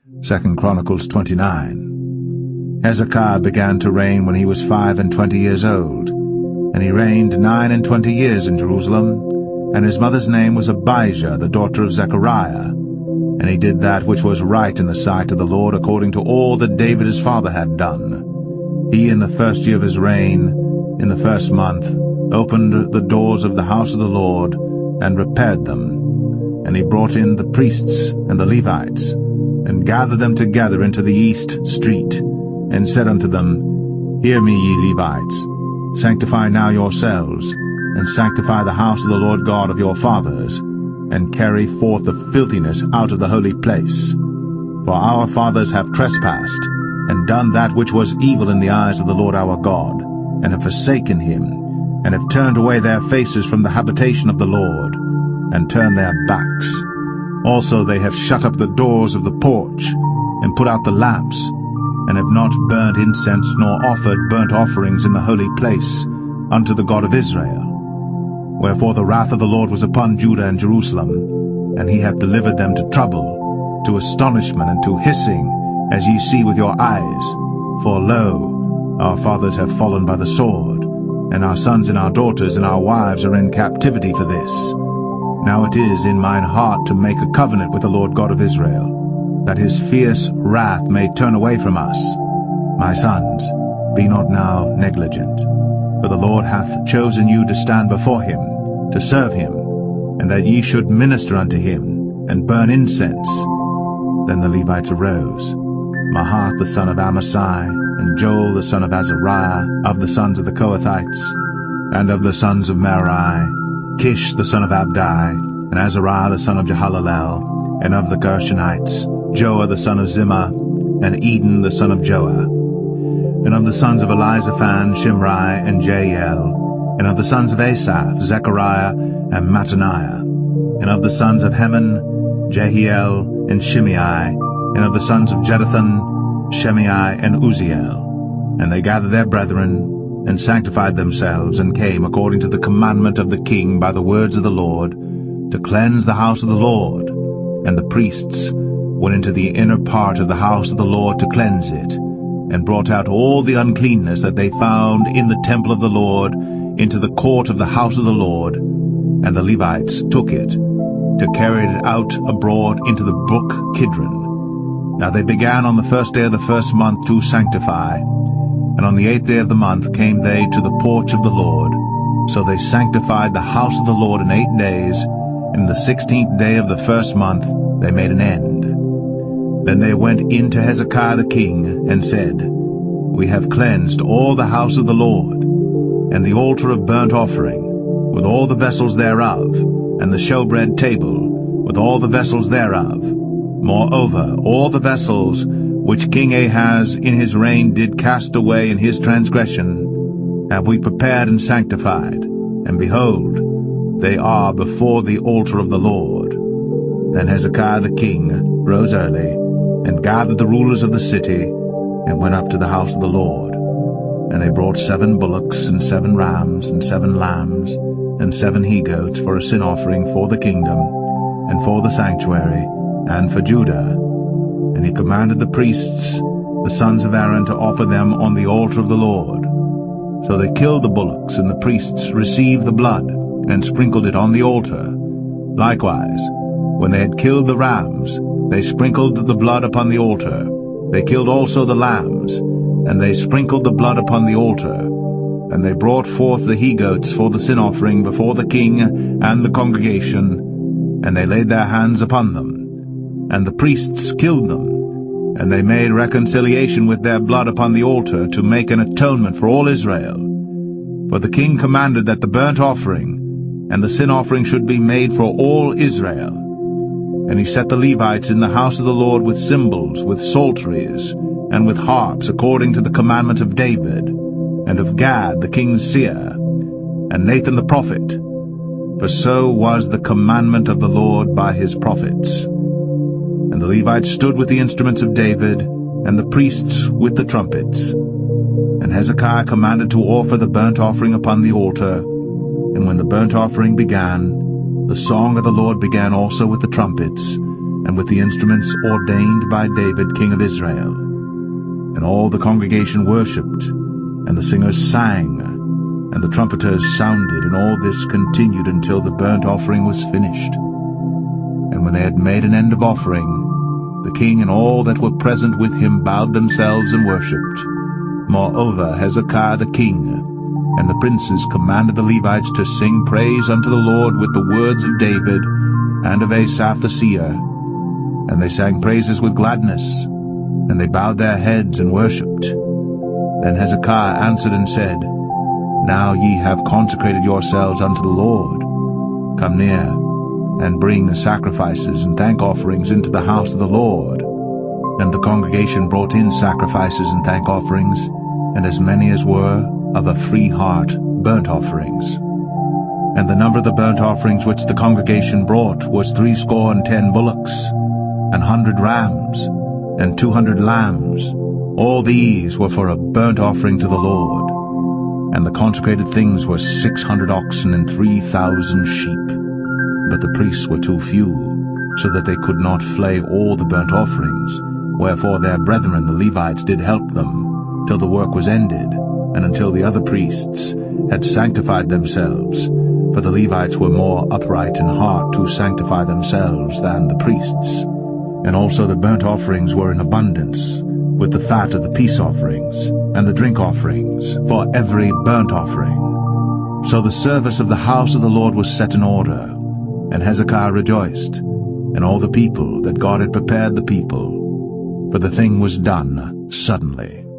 2 Chronicles 29. Hezekiah began to reign when he was 25 years old, and he reigned 29 years in Jerusalem, and his mother's name was Abijah, the daughter of Zechariah. And he did that which was right in the sight of the Lord, according to all that David his father had done. He, in the first year of his reign, in the first month, opened the doors of the house of the Lord, and repaired them. And he brought in the priests and the Levites, and gathered them together into the east street, and said unto them, Hear me, ye Levites, sanctify now yourselves, and sanctify the house of the Lord God of your fathers, and carry forth the filthiness out of the holy place. For our fathers have trespassed, and done that which was evil in the eyes of the Lord our God, and have forsaken him, and have turned away their faces from the habitation of the Lord, and turned their backs. Also they have shut up the doors of the porch, and put out the lamps, and have not burnt incense nor offered burnt offerings in the holy place unto the God of Israel. Wherefore the wrath of the Lord was upon Judah and Jerusalem, and he hath delivered them to trouble, to astonishment, and to hissing, as ye see with your eyes. For lo, our fathers have fallen by the sword, and our sons and our daughters and our wives are in captivity for this. Now it is in mine heart to make a covenant with the Lord God of Israel, that his fierce wrath may turn away from us. My sons, be not now negligent, for the Lord hath chosen you to stand before him, to serve him, and that ye should minister unto him, and burn incense. Then the Levites arose, Mahath the son of Amasai, and Joel the son of Azariah, of the sons of the Kohathites, and of the sons of Merari, Kish the son of Abdi, and Azariah the son of Jehalalel, and of the Gershonites, Joah the son of Zimmah, and Eden the son of Joah. And of the sons of Elizaphan, Shimri, and Jael, and of the sons of Asaph, Zechariah, and Mattaniah, and of the sons of Heman, Jehiel, and Shimei, and of the sons of Jeduthun, Shimei, and Uzziel. And they gathered their brethren, and sanctified themselves, and came according to the commandment of the king by the words of the Lord, to cleanse the house of the Lord. And the priests went into the inner part of the house of the Lord to cleanse it, and brought out all the uncleanness that they found in the temple of the Lord into the court of the house of the Lord. And the Levites took it, to carry it out abroad into the brook Kidron. Now they began on the first day of the first month to sanctify, and on the 8th day of the month came they to the porch of the Lord. So they sanctified the house of the Lord in 8 days, and in the 16th day of the first month they made an end. Then they went in to Hezekiah the king, and said, We have cleansed all the house of the Lord, and the altar of burnt offering, with all the vessels thereof, and the showbread table, with all the vessels thereof. Moreover, all the vessels which King Ahaz in his reign did cast away in his transgression, have we prepared and sanctified, and behold, they are before the altar of the Lord. Then Hezekiah the king rose early, and gathered the rulers of the city, and went up to the house of the Lord. And they brought 7 bullocks, and 7 rams, and 7 lambs, and 7 he-goats for a sin offering for the kingdom, and for the sanctuary, and for Judah. And he commanded the priests, the sons of Aaron, to offer them on the altar of the Lord. So they killed the bullocks, and the priests received the blood, and sprinkled it on the altar. Likewise, when they had killed the rams, they sprinkled the blood upon the altar. They killed also the lambs, and they sprinkled the blood upon the altar. And they brought forth the he-goats for the sin offering before the king and the congregation, and they laid their hands upon them. And the priests killed them, and they made reconciliation with their blood upon the altar to make an atonement for all Israel. For the king commanded that the burnt offering and the sin offering should be made for all Israel. And he set the Levites in the house of the Lord with cymbals, with psalteries, and with harps, according to the commandment of David, and of Gad the king's seer, and Nathan the prophet. For so was the commandment of the Lord by his prophets. And the Levites stood with the instruments of David, and the priests with the trumpets. And Hezekiah commanded to offer the burnt offering upon the altar. And when the burnt offering began, the song of the Lord began also with the trumpets, and with the instruments ordained by David king of Israel. And all the congregation worshipped, and the singers sang, and the trumpeters sounded, and all this continued until the burnt offering was finished. And when they had made an end of offering, the king and all that were present with him bowed themselves and worshipped. Moreover, Hezekiah the king and the princes commanded the Levites to sing praise unto the Lord with the words of David and of Asaph the seer. And they sang praises with gladness, and they bowed their heads and worshipped. Then Hezekiah answered and said, Now ye have consecrated yourselves unto the Lord. Come near, and bring sacrifices and thank offerings into the house of the Lord. And the congregation brought in sacrifices and thank offerings, and as many as were of a free heart burnt offerings. And the number of the burnt offerings which the congregation brought was 60 bullocks, 100 rams, and 200 lambs. All these were for a burnt offering to the Lord. And the consecrated things were 600 oxen and 3,000 sheep. But the priests were too few, so that they could not flay all the burnt offerings. Wherefore their brethren the Levites did help them, till the work was ended, and until the other priests had sanctified themselves. For the Levites were more upright in heart to sanctify themselves than the priests. And also the burnt offerings were in abundance, with the fat of the peace offerings, and the drink offerings, for every burnt offering. So the service of the house of the Lord was set in order, and Hezekiah rejoiced, and all the people, that God had prepared the people, for the thing was done suddenly.